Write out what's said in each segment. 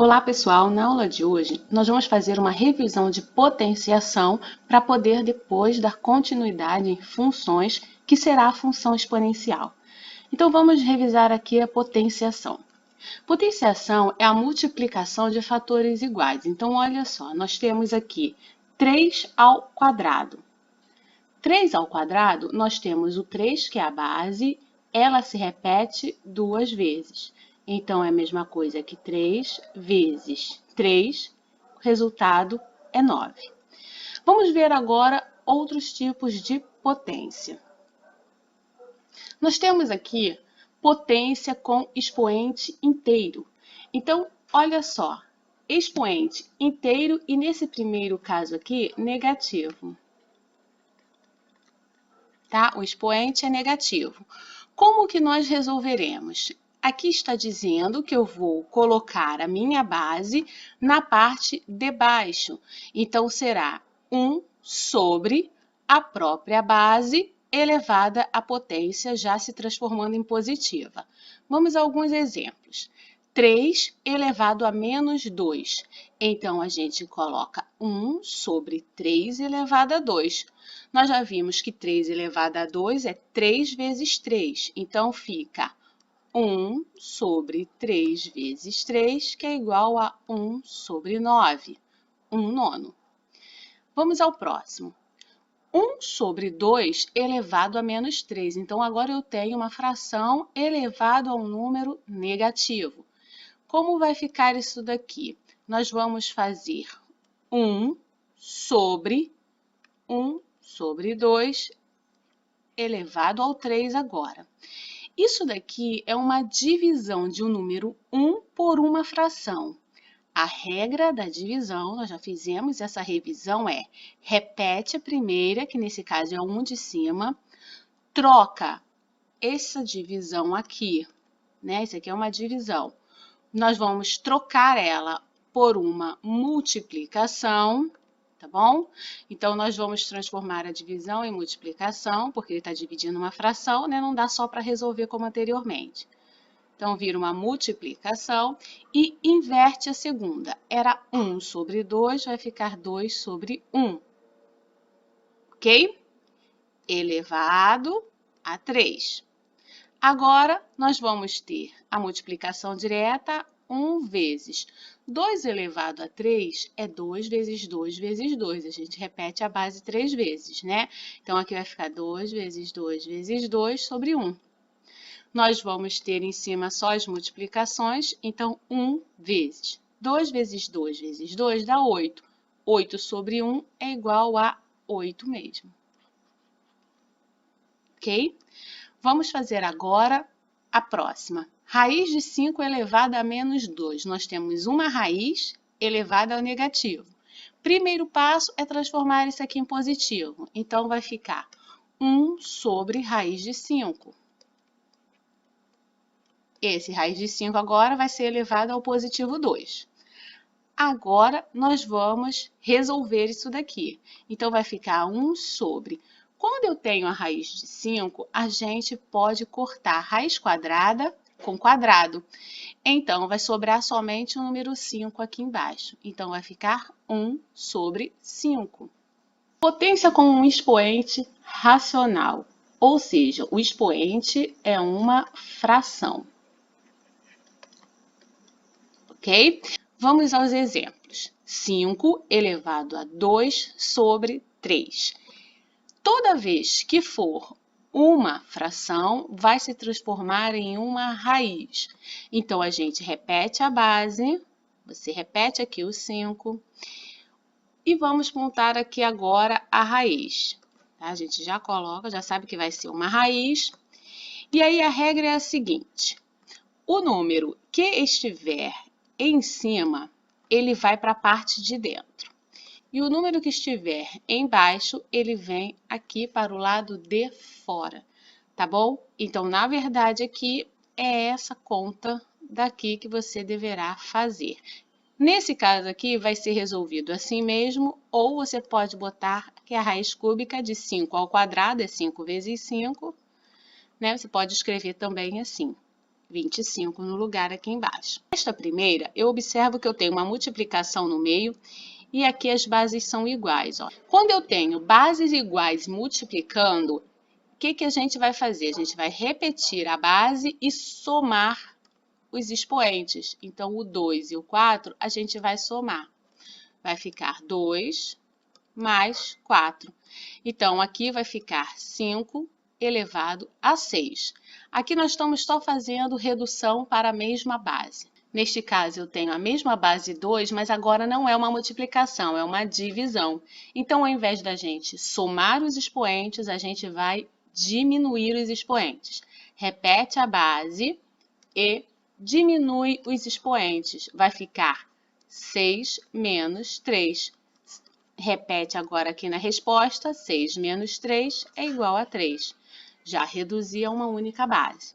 Olá pessoal, na aula de hoje nós vamos fazer uma revisão de potenciação para poder depois dar continuidade em funções, que será a função exponencial. Então vamos revisar aqui a potenciação. Potenciação é a multiplicação de fatores iguais. Então olha só, nós temos aqui 3 ao quadrado. 3 ao quadrado, nós temos o 3, que é a base, ela se repete 2 vezes. Então, é a mesma coisa que 3 vezes 3, o resultado é 9. Vamos ver agora outros tipos de potência. Nós temos aqui potência com expoente inteiro. Então, olha só, expoente inteiro e nesse primeiro caso aqui, negativo. Tá? O expoente é negativo. Como que nós resolveremos? Aqui está dizendo que eu vou colocar a minha base na parte de baixo. Então, será 1 sobre a própria base elevada à potência, já se transformando em positiva. Vamos a alguns exemplos. 3 elevado a menos 2. Então, a gente coloca 1 sobre 3 elevado a 2. Nós já vimos que 3 elevado a 2 é 3 vezes 3. Então, fica 1 sobre 3 vezes 3, que é igual a 1 sobre 9, 1 nono. Vamos ao próximo. 1 sobre 2 elevado a menos 3. Então, agora eu tenho uma fração elevado a um número negativo. Como vai ficar isso daqui? Nós vamos fazer 1 sobre 2 elevado ao 3 agora. Isso daqui é uma divisão de um número 1 por uma fração. A regra da divisão, nós já fizemos essa revisão, repete a primeira, que nesse caso é 1 de cima, troca essa divisão aqui, né? Isso aqui é uma divisão. Nós vamos trocar ela por uma multiplicação, tá bom? Então, nós vamos transformar a divisão em multiplicação, porque ele está dividindo uma fração, né? Não dá só para resolver como anteriormente. Então, vira uma multiplicação e inverte a segunda. Era 1 sobre 2, vai ficar 2 sobre 1. Ok? Elevado a 3. Agora, nós vamos ter a multiplicação direta, 1 vezes 2 elevado a 3 é 2 vezes 2 vezes 2. A gente repete a base 3 vezes, né? Então, aqui vai ficar 2 vezes 2 vezes 2 sobre 1. Nós vamos ter em cima só as multiplicações, então 1 vezes 2 vezes 2 vezes 2 dá 8. 8 sobre 1 é igual a 8 mesmo. Ok? Vamos fazer agora a próxima. Raiz de 5 elevada a menos 2. Nós temos uma raiz elevada ao negativo. Primeiro passo é transformar isso aqui em positivo. Então, vai ficar 1 sobre raiz de 5. Esse raiz de 5 agora vai ser elevado ao positivo 2. Agora, nós vamos resolver isso daqui. Então, vai ficar 1 sobre. Quando eu tenho a raiz de 5, a gente pode cortar raiz quadrada com quadrado. Então, vai sobrar somente o número 5 aqui embaixo. Então, vai ficar 1 sobre 5. Potência com um expoente racional, ou seja, o expoente é uma fração. Ok? Vamos aos exemplos. 5 elevado a 2 sobre 3. Toda vez que for uma fração, vai se transformar em uma raiz. Então, a gente repete a base, você repete aqui o 5, e vamos montar aqui agora a raiz. Tá? A gente já coloca, já sabe que vai ser uma raiz. E aí, a regra é a seguinte: o número que estiver em cima, ele vai para a parte de dentro. E o número que estiver embaixo, ele vem aqui para o lado de fora, tá bom? Então, na verdade, aqui é essa conta daqui que você deverá fazer. Nesse caso aqui, vai ser resolvido assim mesmo, ou você pode botar que a raiz cúbica de 5 ao quadrado é 5 vezes 5, né? Você pode escrever também assim. 25 no lugar aqui embaixo. Esta primeira, eu observo que eu tenho uma multiplicação no meio e aqui as bases são iguais. Ó. Quando eu tenho bases iguais multiplicando, o que a gente vai fazer? A gente vai repetir a base e somar os expoentes. Então, o 2 e o 4, a gente vai somar. Vai ficar 2 mais 4. Então, aqui vai ficar 5 elevado a 6. Aqui nós estamos só fazendo redução para a mesma base. Neste caso, eu tenho a mesma base 2, mas agora não é uma multiplicação, é uma divisão. Então, ao invés da gente somar os expoentes, a gente vai diminuir os expoentes. Repete a base e diminui os expoentes. Vai ficar 6 menos 3. Repete agora aqui na resposta, 6 menos 3 é igual a 3. Já reduzi a uma única base.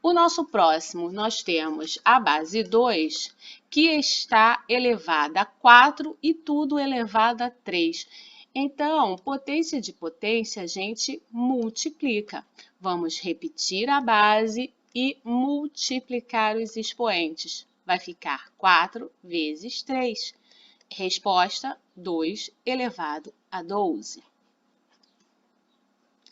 O nosso próximo, nós temos a base 2, que está elevada a 4 e tudo elevado a 3. Então, potência de potência, a gente multiplica. Vamos repetir a base e multiplicar os expoentes. Vai ficar 4 vezes 3. Resposta, 2 elevado a 12.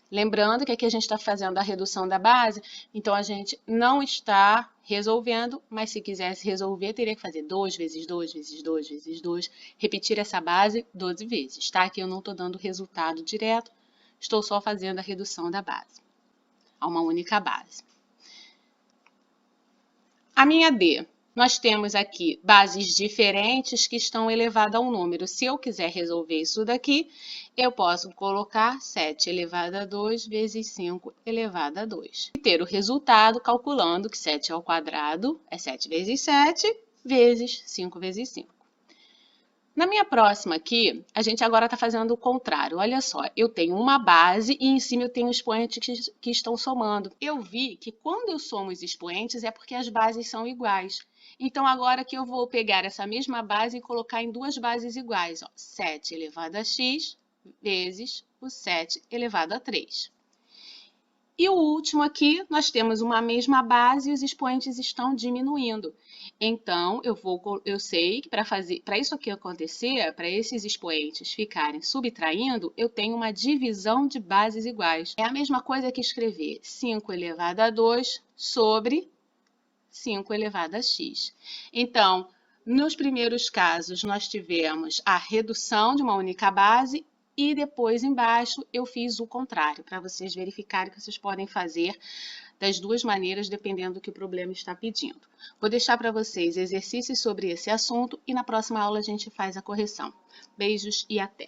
Lembrando que aqui a gente está fazendo a redução da base, então a gente não está resolvendo, mas se quisesse resolver, teria que fazer 2 vezes 2 vezes 2 vezes 2, repetir essa base 12 vezes, tá? Aqui eu não estou dando resultado direto, estou só fazendo a redução da base, a uma única base. A minha D. Nós temos aqui bases diferentes que estão elevadas a um número. Se eu quiser resolver isso daqui, eu posso colocar 7 elevado a 2 vezes 5 elevado a 2. E ter o resultado calculando que 7 ao quadrado é 7 vezes 7 vezes 5 vezes 5. Na minha próxima aqui, a gente agora está fazendo o contrário. Olha só, eu tenho uma base e em cima eu tenho expoentes que estão somando. Eu vi que quando eu somo os expoentes é porque as bases são iguais. Então, agora que eu vou pegar essa mesma base e colocar em duas bases iguais. Ó, 7 elevado a x vezes o 7 elevado a 3. E o último aqui, nós temos uma mesma base e os expoentes estão diminuindo. Então, eu sei que para isso aqui acontecer, para esses expoentes ficarem subtraindo, eu tenho uma divisão de bases iguais. É a mesma coisa que escrever 5 elevado a 2 sobre 5 elevado a x. Então, nos primeiros casos, nós tivemos a redução de uma única base e depois embaixo eu fiz o contrário, para vocês verificarem que vocês podem fazer das duas maneiras, dependendo do que o problema está pedindo. Vou deixar para vocês exercícios sobre esse assunto e na próxima aula a gente faz a correção. Beijos e até!